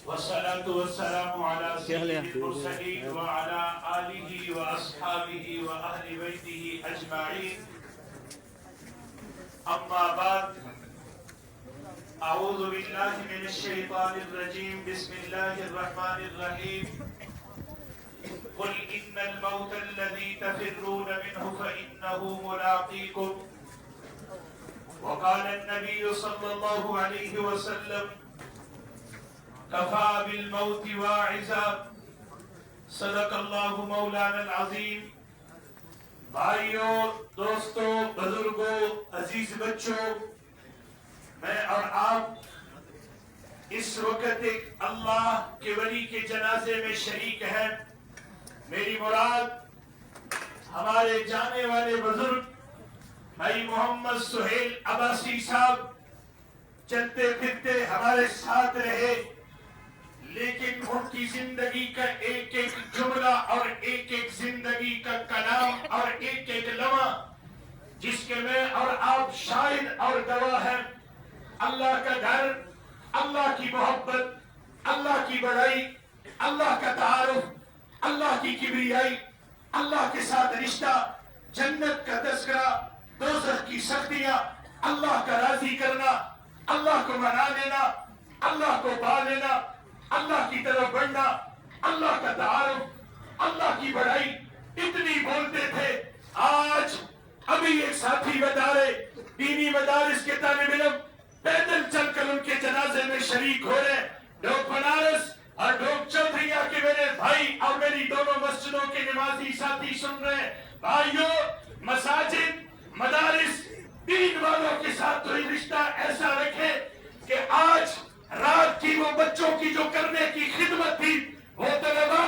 والصلاة والسلام على سيد المرسلين وعلى آله وأصحابه وأهل بيته أجمعين. أما بعد، أعوذ بالله من الشيطان الرجيم. بسم الله الرحمن الرحيم. قل إن الموت الذي تفرون منه فإنه ملاقيكم. وقال النبي صلى الله عليه وسلم: کفا بالموت واعظا. صدق اللہ مولانا العظیم. بھائیوں، دوستوں، بزرگوں، عزیز بچوں، میں اور آپ اس وقت ایک اللہ کے ولی کے جنازے میں شریک ہیں. میری مراد ہمارے جانے والے بزرگ بھائی محمد سہیل عباسی صاحب چلتے پھرتے ہمارے ساتھ رہے، لیکن ان کی زندگی کا ایک ایک جملہ اور ایک ایک زندگی کا کلام اور ایک ایک لمحہ جس کے میں اور آپ شاہد اور گواہ ہیں. اللہ کا گھر، اللہ کی محبت، اللہ کی بڑائی، اللہ کا تعارف، اللہ کی کبریائی، اللہ کے ساتھ رشتہ، جنت کا تذکرہ، دوزخ کی سختیاں، اللہ کا راضی کرنا، اللہ کو منا لینا، اللہ کو پا لینا، اللہ کی طرف بڑھنا، اللہ کا تعارف، اللہ کی بڑائی، اتنی بولتے تھے. آج ابھی ایک ساتھی بتا رہے، دینی مدارس کے طالب علم پیدل چل کر ان کے جنازے میں شریک ہو رہے. ڈوک بنارس اور ڈوک چودھریا کے میرے بھائی اور میری دونوں مسجدوں کے نمازی ساتھی سن رہے ہیں. بھائیوں، مساجد، مدارس، دین والوں کے ساتھ کوئی رشتہ ایسا رکھے کہ آج رات کی وہ بچوں کی جو کرنے کی خدمت تھی وہ طلبا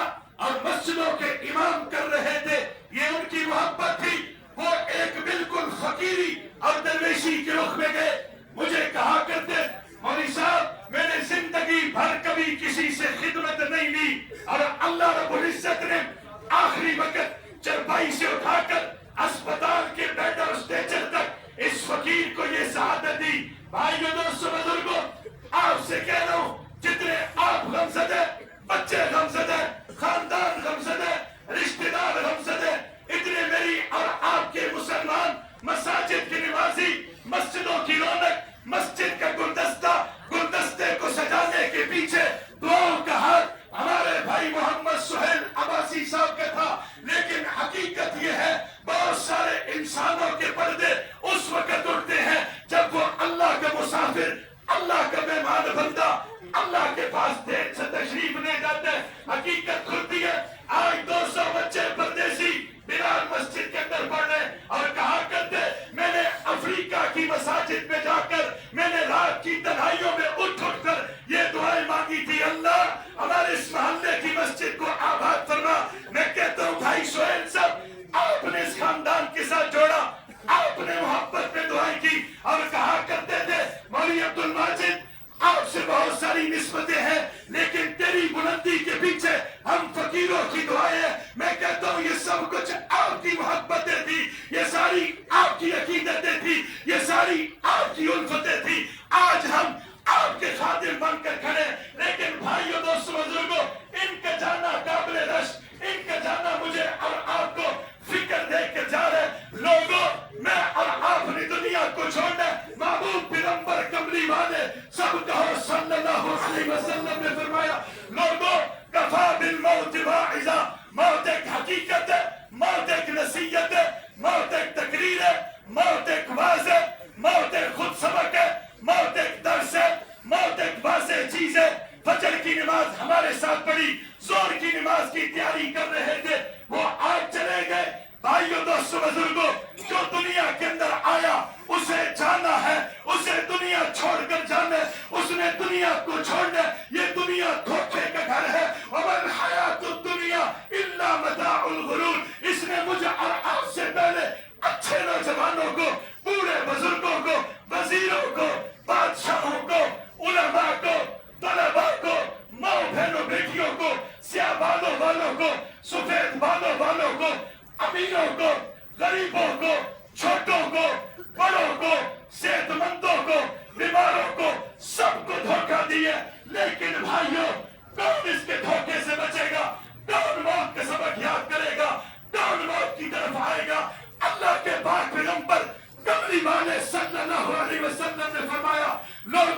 اور مسجدوں کے امام کر رہے تھے. یہ ان کی محبت تھی. وہ ایک بالکل فقیری اور درویشی کے رخ میں گئے. مجھے کہا کرتے، مولوی صاحب میں نے زندگی بھر کبھی کسی سے خدمت نہیں لی، اور اللہ رب العزت نے آخری وقت چرپائی سے اٹھا کر اسپتال کے بیڈ اور اسٹریچر تک اس فقیر کو یہ سعادت دی. بھائیوں، دوستوں، بزرگوں، آپ سے کہہ رہا ہوں، جتنے آپ غمزدہ، بچے غمزدہ، خاندان غمزدہ، رشتہ دار غمزدہ، اتنے میری اور آپ کے مسلمان مساجد کے نمازی، مسجدوں کی رونق، مسجد کا گلدستہ، گلدستے کو سجانے کے پیچھے دعاؤں کا ہاتھ ہمارے بھائی محمد سہیل عباسی صاحب کا تھا. لیکن حقیقت یہ ہے، بہت سارے انسانوں کے پردے اس وقت اٹھتے ہیں جب وہ اللہ کا مسافر، اللہ کا مہمان بندہ اللہ کے پاس دیر سے تشریف لے جاتے ہیں. حقیقت کھلتی ہے. آج 200 بچے پردیسی بلال مسجد کے اندر پڑھ رہے اور کہا کرتے، میں نے افریقہ کی مساجد میں جا کر، میں نے رات کی تنہائیوں میں اٹھ کر یہ دعائیں مانگی تھی، اللہ ہمارے اس محلے کی مسجد کو آباد فرما. میں کہتا ہوں بھائی سہیل صاحب، آپ نے اس خاندان کے ساتھ جوڑا، آپ نے محبت میں دعائیں کی اور کہا کرتے تھے، مولوی عبد الماجد آپ سے بہت ساری نسبتیں ہیں، لیکن تیری بلندی کے پیچھے ہم فقیروں کی دعائیں ہیں. میں کہتا ہوں یہ سب کچھ آپ کی محبتیں تھی، یہ ساری آپ کی عقیدتیں تھی، یہ ساری آپ کی الفتیں تھی. آج ہم آپ کے خادم بن کر کھڑے. لیکن بھائیوں، دوستوں، بزرگوں، ان کا جانا قابل رشک، ان کا جانا مجھے اور آپ کو فکر دے کر جا رہے. لوگوں، میں اور آپ نے دنیا کو چھوڑنا. محبوب پیغمبر کملی والے سب کہو صلی اللہ علیہ وسلم نے فرمایا، لوگوں، کفا بالموت واعظا. موت ایک حقیقت ہے، موت ایک نصیحت ہے، موت ایک تقریر ہے، موت ایک واعظ ہے، موت ایک خود سبق ہے، موت ایک درس ہے، موت ایک واضح چیز ہے. فجر کی نماز ہمارے ساتھ پڑھی، زور کی نماز کی تیاری کر رہے تھے، وہ آج چلے گئے. بھائیوں، دوستوں، بزرگوں، جو دنیا کے اندر آیا اسے جانا ہے، اسے دنیا چھوڑ کر جانا ہے، اس نے دنیا کو چھوڑنا ہے. یہ دنیا دھوکے کا گھر ہے. وَمَا الْحَيَاةُ الدُّنْيَا إِلَّا مَتَاعُ الْغُرُورِ. اس نے مجھے اور آپ سے پہلے اچھے نوجوانوں کو، بوڑھے بزرگوں کو، وزیروں کو، بادشاہوں کو، علماء کو، طلباء کو، ماں بہنوں بیٹیوں کو، سیاہ بالوں والوں کو، سفید بالوں والوں کو، امیروں کو، غریبوں کو، چھوٹوں کو، بڑوں کو، صحت مندوں کو، بیماروں کو، سب کو دھوکہ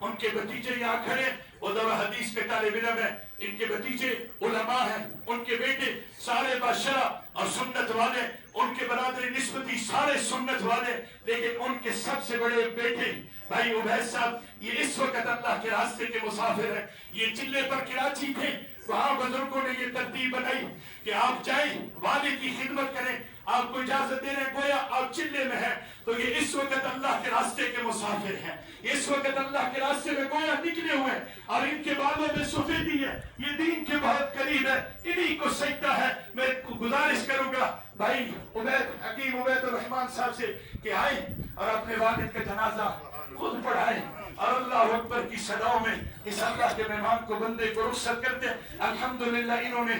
ان کے بھتیجے یہاں کھڑے، وہ دور حدیث کے طالب علم ہیں، ان کے بھتیجے علماء ہیں، ان کے بیٹے سارے بادشاہ اور سنت والے، ان کے برادری نسبتی سارے سنت والے، لیکن ان کے سب سے بڑے بیٹے بھائی عبید صاحب یہ اس وقت اللہ کے راستے کے مسافر ہیں۔ یہ چلے پر کراچی تھے، وہاں بزرگوں نے یہ ترتیب بنائی کہ آپ جائیں والد کی خدمت کریں، آپ کو اجازت دے رہے ہیں، گویا آپ چلے میں ہیں تو یہ اس وقت اللہ کے راستے کے مسافر ہیں، اس وقت اللہ کے راستے میں گویا نکلے ہوئے ہیں، اور ان کے بالوں میں سفیدی ہے، یہ دین کے بہت قریب ہے، انہی کو سجدہ ہے۔ میں گزارش کروں گا بھائی حکیم عبید الرحمان صاحب سے کہ آئیں اور اپنے والد کا جنازہ خود پڑھائیں اور اللہ اکبر کی صداؤں میں اس اللہ کے مہمان کو بندے کو رخصت کرتے ہیں۔ الحمدللہ انہوں نے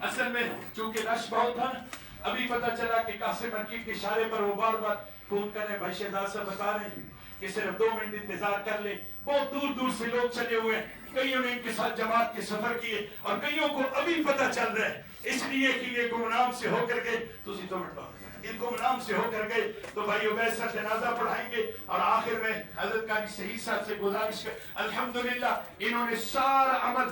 اصل میں چونکہ رش بہت تھا، ابھی پتہ چلا کہ قاسم حکیم کے اشارے پر وہ بار بار فون کریں، بھائی شہزاد صاحب بتا رہے ہیں کہ صرف 2 منٹ انتظار کر لیں، بہت دور دور سے لوگ چلے ہوئے ہیں، کئیوں نے ان کے ساتھ جماعت کے سفر کیے اور کئیوں کو ابھی پتہ چل رہا ہے، اس لیے کہ یہ گمنام سے ہو کر گئے تو ان گمنام سے ہو کر گئے تو بھائی عبید صاحب جنازہ پڑھائیں گے، اور آخر میں حضرت قاری سعید صاحب سے گزارش کر الحمدللہ انہوں نے سارا عمل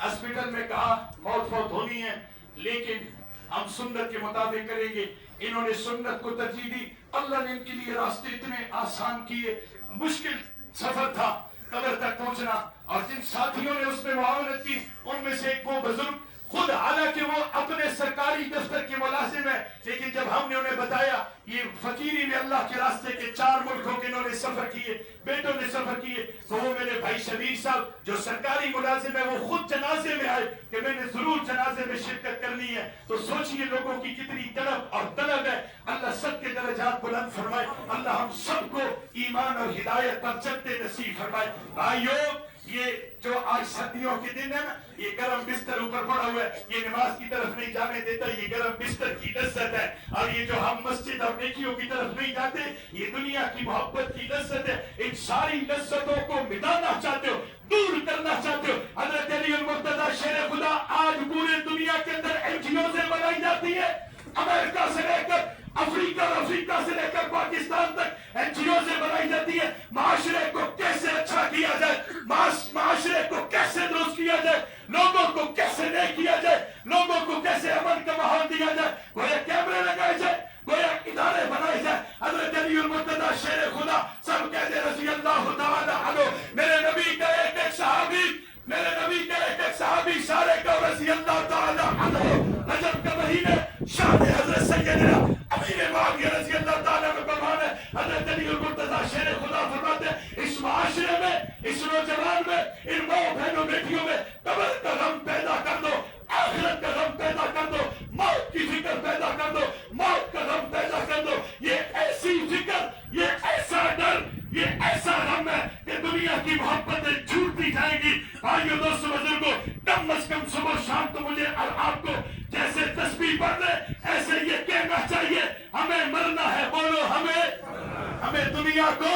ہاسپٹل میں کہا موت فوت ہونی ہے لیکن ہم سنت کے مطابق کریں گے، انہوں نے سنت کو ترجیح دی، اللہ نے ان کے لیے راستے اتنے آسان کیے، مشکل سفر تھا قبر تک پہنچنا، اور جن ساتھیوں نے اس میں معاونت کی ان میں سے ایک وہ بزرگ خود، حالانکہ وہ اپنے سرکاری دفتر کے ملازم ہیں، لیکن جب ہم نے انہیں بتایا یہ فقیری میں اللہ کے راستے کے 4 ملکوں کے انہوں نے سفر کیے، بیٹوں نے سفر کیے، تو وہ میرے بھائی شبیر صاحب جو سرکاری ملازم ہے وہ خود جنازے میں آئے کہ میں نے ضرور جنازے میں شرکت کرنی ہے۔ تو سوچئے لوگوں کی کتنی طلب اور طلب ہے، اللہ سب کے درجات بلند فرمائے، اللہ ہم سب کو ایمان اور ہدایت پر چلتے نصیب فرمائے۔ بھائیو یہ جو آج سردیوں کے دن ہے نا، یہ گرم بستر اوپر پڑا ہوا ہے، یہ نماز کی طرف نہیں جانے دیتا، یہ گرم بستر کی لذت ہے، اور یہ جو ہم مسجد اور نیکیوں کی طرف نہیں جاتے یہ دنیا کی محبت کی لذت ہے۔ ان ساری لذتوں کو مٹانا چاہتے ہو، دور کرنا چاہتے ہو، حضرت علی المرتضی شیر خدا آج پورے دنیا کے اندر NGO سے بنائی جاتی ہے، امریکہ سے لے کر افریقہ اور افریقہ سے لے کر پاکستان تک NGO سے بنائی جاتی ہے، معاشرے کو کیسے اچھا کیا جائے، معاشرے کو کیسے درست کیا جائے، لوگوں کو کیسے نیک کیا جائے، لوگوں کو کیسے امن کا ماحول دیا جائے، گویا کیمرے لگائے جائے، گویا ادارے بنائے جائے۔ حضرت علی المرتضی شیر خدا سب کہتے ہیں رضی اللہ تعالی عنہ، میرے نبی کا ایک ایک صحابی، میرے نبی کا ایک ایک صحابی سارے کا رضی اللہ تعالی عنہ۔ رجب کا مہینے شان حضرت سیدنا امیر معاویہ رضی اللہ تعالی عنہ کا مہینہ ہے، حضرت علی المرتضی شیر خدا فرماتے ہیں اس معاشرے میں، اس نوجوان میں، ان ماں بہنوں بیٹیوں میں قبر کا غم پیدا کر دو، آخرت کا غم پیدا کر دو، موت کی فکر پیدا کر دو، موت کا غم پیدا کر دو۔ یہ ایسی فکر، یہ ایسا ڈر، یہ ایسا غم ہے کہ دنیا کی محبتیں چھوٹتی جائیں گی۔ بھائیو دوستو بزرگوں، کم از کم صبح شام تو مجھے اور آپ کو جیسے تسبیح پڑھ لے ایسے یہ کہنا چاہیے ہمیں مرنا ہے، بولو ہمیں دنیا کو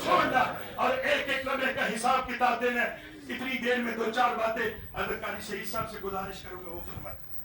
چھوڑنا، اور ایک ایک لمحے کا حساب کتاب دینا ہے۔ اتنی دیر میں 2-4 باتیں حضرت قاری سعید صاحب سے گزارش کروں گا، وہ فرماتے ہیں